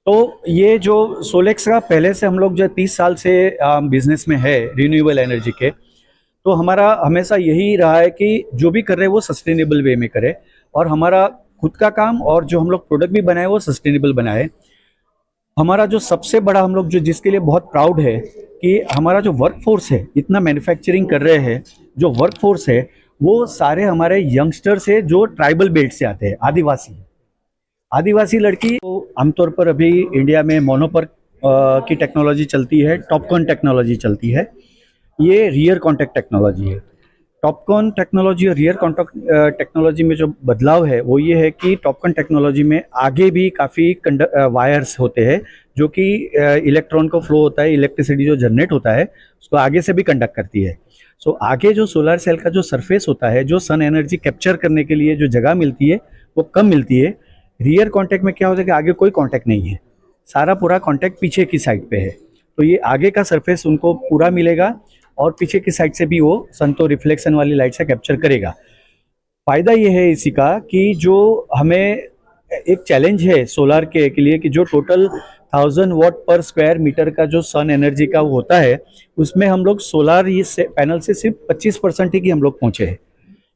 तो ये जो सोलेक्स का पहले से हम लोग जो 30 साल से बिजनेस में है रिन्यूएबल एनर्जी के, तो हमारा हमेशा यही रहा है कि जो भी कर रहे हैं वो सस्टेनेबल वे में करे, और हमारा खुद का काम और जो हम लोग प्रोडक्ट भी बनाए वो सस्टेनेबल बनाए। हमारा जो सबसे बड़ा हम लोग जो जिसके लिए बहुत प्राउड है कि हमारा जो वर्क फोर्स है, इतना मैन्युफैक्चरिंग कर रहे हैं, जो वर्क फोर्स है वो सारे हमारे यंगस्टर्स है जो ट्राइबल बेल्ट से आते हैं, आदिवासी। आदिवासी लड़की तो आमतौर पर अभी इंडिया में मोनोपर की टेक्नोलॉजी चलती है, टॉपकॉन टेक्नोलॉजी चलती है। ये रियर कॉन्टैक्ट टेक्नोलॉजी है। टॉपकॉन टेक्नोलॉजी और रियर कॉन्टैक्ट टेक्नोलॉजी में जो बदलाव है वो ये है कि टॉपकॉन टेक्नोलॉजी में आगे भी काफ़ी वायर्स होते हैं जो कि इलेक्ट्रॉन को फ्लो होता है, इलेक्ट्रिसिटी जो जनरेट होता है उसको आगे से भी कंडक्ट करती है। सो आगे जो सोलर सेल का जो सरफेस होता है, जो सन एनर्जी कैप्चर करने के लिए जो जगह मिलती है वो कम मिलती है। रियर कॉन्टैक्ट में क्या होता है कि आगे कोई कॉन्टैक्ट नहीं है, सारा पूरा कॉन्टैक्ट पीछे की साइड पे है। तो ये आगे का सरफेस उनको पूरा मिलेगा और पीछे की साइड से भी वो सन तो रिफ्लेक्शन वाली लाइट से कैप्चर करेगा। फायदा ये है इसी का कि जो हमें एक चैलेंज है सोलार के लिए कि जो टोटल 1000 वाट पर स्क्वायर मीटर का जो सन एनर्जी का वो होता है, उसमें हम लोग सोलार ये से पैनल से सिर्फ 25% ही की हम लोग पहुंचे हैं।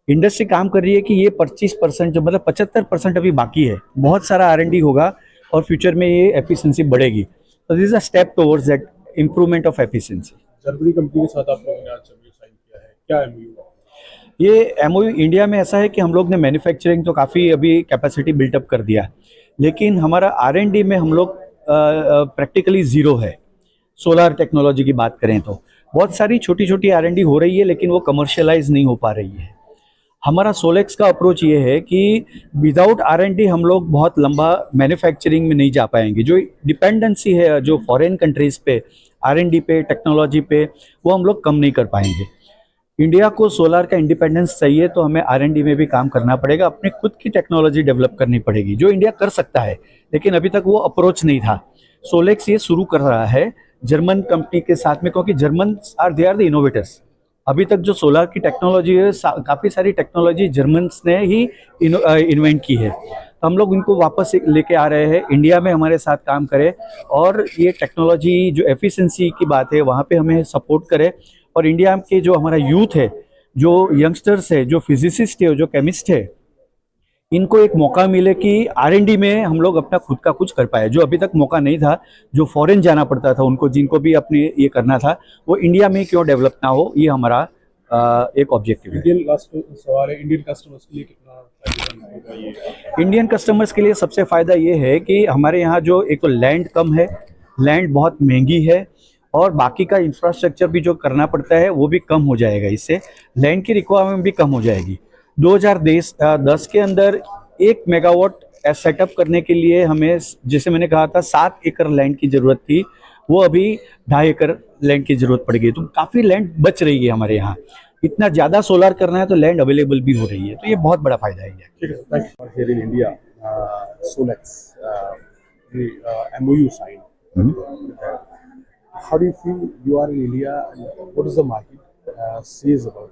इंडस्ट्री काम कर रही है कि ये 25% जो मतलब 75% अभी बाकी है। बहुत सारा R&D होगा और फ्यूचर में ये एफिशिएंसी बढ़ेगी। तो this is a step towards that improvement of efficiency. Germany company के साथ आप लोगों ने आज एमओयू साइन किया है, क्या एमओयू? ये एमओयू इंडिया में ऐसा है कि हम लोग ने मैन्युफैक्चरिंग तो काफ़ी अभी कैपेसिटी बिल्टअप कर दिया, लेकिन हमारा R&D में हम लोग प्रैक्टिकली ज़ीरो है। सोलार टेक्नोलॉजी की बात करें तो बहुत सारी छोटी छोटी R&D हो रही है, लेकिन वो कमर्शियलाइज नहीं हो पा रही है। हमारा सोलेक्स का अप्रोच ये है कि विदाउट R&D हम लोग बहुत लंबा मैन्युफैक्चरिंग में नहीं जा पाएंगे। जो डिपेंडेंसी है जो फॉरेन कंट्रीज़ पे R&D पे, टेक्नोलॉजी पे, वो हम लोग कम नहीं कर पाएंगे। इंडिया को सोलार का इंडिपेंडेंस चाहिए तो हमें R&D में भी काम करना पड़ेगा, अपने खुद की टेक्नोलॉजी डेवलप करनी पड़ेगी जो इंडिया कर सकता है, लेकिन अभी तक वो अप्रोच नहीं था। सोलेक्स ये शुरू कर रहा है जर्मन कंपनी के साथ में, क्योंकि जर्मन आर द इनोवेटर्स। अभी तक जो सोलार की टेक्नोलॉजी है काफ़ी सारी टेक्नोलॉजी जर्मन्स ने ही इन्वेंट की है। तो हम लोग इनको वापस लेके आ रहे हैं, इंडिया में हमारे साथ काम करें और ये टेक्नोलॉजी जो एफिशिएंसी की बात है वहाँ पे हमें सपोर्ट करे। और इंडिया के जो हमारा यूथ है, जो यंगस्टर्स है, जो फिजिसिस्ट है, जो केमिस्ट है, इनको एक मौका मिले कि R&D में हम लोग अपना खुद का कुछ कर पाए, जो अभी तक मौका नहीं था। जो फॉरेन जाना पड़ता था उनको, जिनको भी अपने ये करना था, वो इंडिया में क्यों डेवलप ना हो, ये हमारा एक ऑब्जेक्टिव है। सवाल है, इंडियन कस्टमर्स के लिए कितना फायदेमंद होगा ये? इंडियन कस्टमर्स के लिए सबसे फ़ायदा ये है कि हमारे यहाँ जो एक तो लैंड कम है, लैंड बहुत महंगी है, और बाकी का इंफ्रास्ट्रक्चर भी जो करना पड़ता है वो भी कम हो जाएगा। इससे लैंड की रिक्वायरमेंट भी कम हो जाएगी। 2010 के अंदर 1 मेगावाट सेटअप करने के लिए हमें, जैसे मैंने कहा था, 7 एकड़ लैंड की ज़रूरत थी, वो अभी 2.5 एकड़ लैंड की ज़रूरत पड़ गई। तो काफ़ी लैंड बच रही है हमारे यहाँ। इतना ज़्यादा सोलार करना है तो लैंड अवेलेबल भी हो रही है, तो ये बहुत बड़ा फ़ायदा है ये। ठीक है, thank you. Here in India, Solex, the MOU signed. How do you feel you are in India, and what is the market says about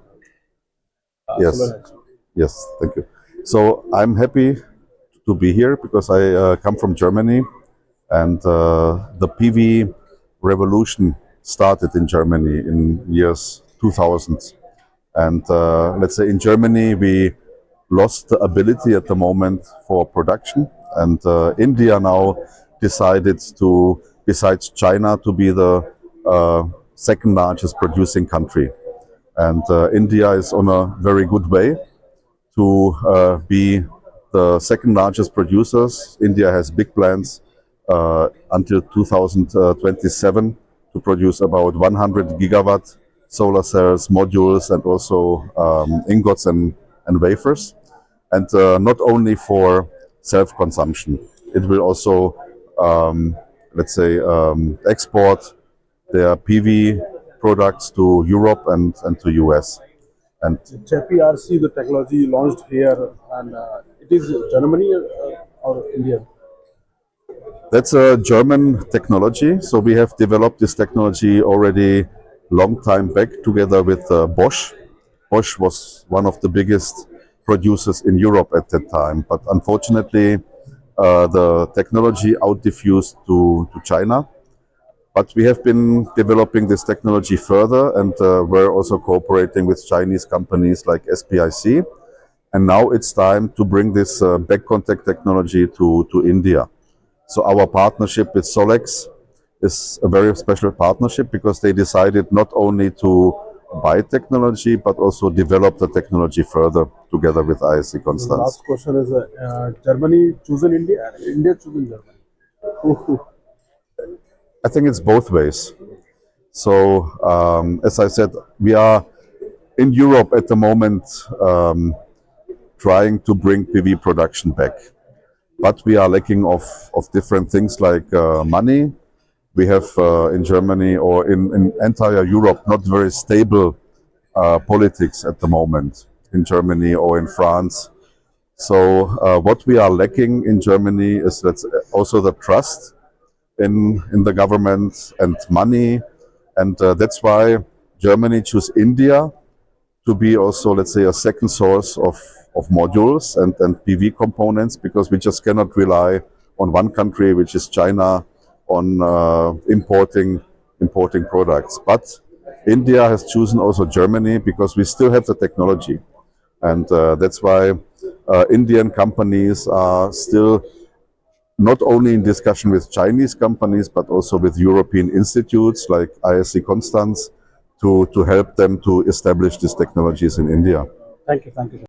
Yes, solar energy? yes, thank you. So I'm happy to be here because I come from Germany, and the PV revolution started in Germany in years 2000. And let's say in Germany we lost the ability at the moment for production, and India now decided to, besides China, to be the second largest producing country. And India is on a very good way to be the second largest producers. India has big plans until 2027 to produce about 100 gigawatt solar cells, modules, and also ingots and wafers. And not only for self-consumption, it will also, let's say, export their PV products to Europe and to US. And JPRC, the technology launched here, and it is Germany or India? that's a German technology. So we have developed this technology already long time back together with Bosch. Bosch was one of the biggest producers in Europe at that time, but unfortunately the technology out diffused to China. But we have been developing this technology further, and we're also cooperating with Chinese companies like SPIC. And now it's time to bring this back contact technology to India. So our partnership with Solex is a very special partnership because they decided not only to buy technology but also develop the technology further together with ISC The Constance. last question is Germany chosen India and India chosen Germany? I think it's both ways. So, as I said, we are in Europe at the moment trying to bring PV production back. But we are lacking of different things like money. We have in Germany or in entire Europe not very stable politics at the moment in Germany or in France. So what we are lacking in Germany is that's also the trust in the government and money, and that's why Germany chose India to be also, let's say, a second source of modules and PV components, because we just cannot rely on one country, which is China, on importing products. But India has chosen also Germany because we still have the technology, and that's why Indian companies are still not only in discussion with Chinese companies, but also with European institutes like ISC Constance to help them to establish these technologies in India. Thank you. Thank you.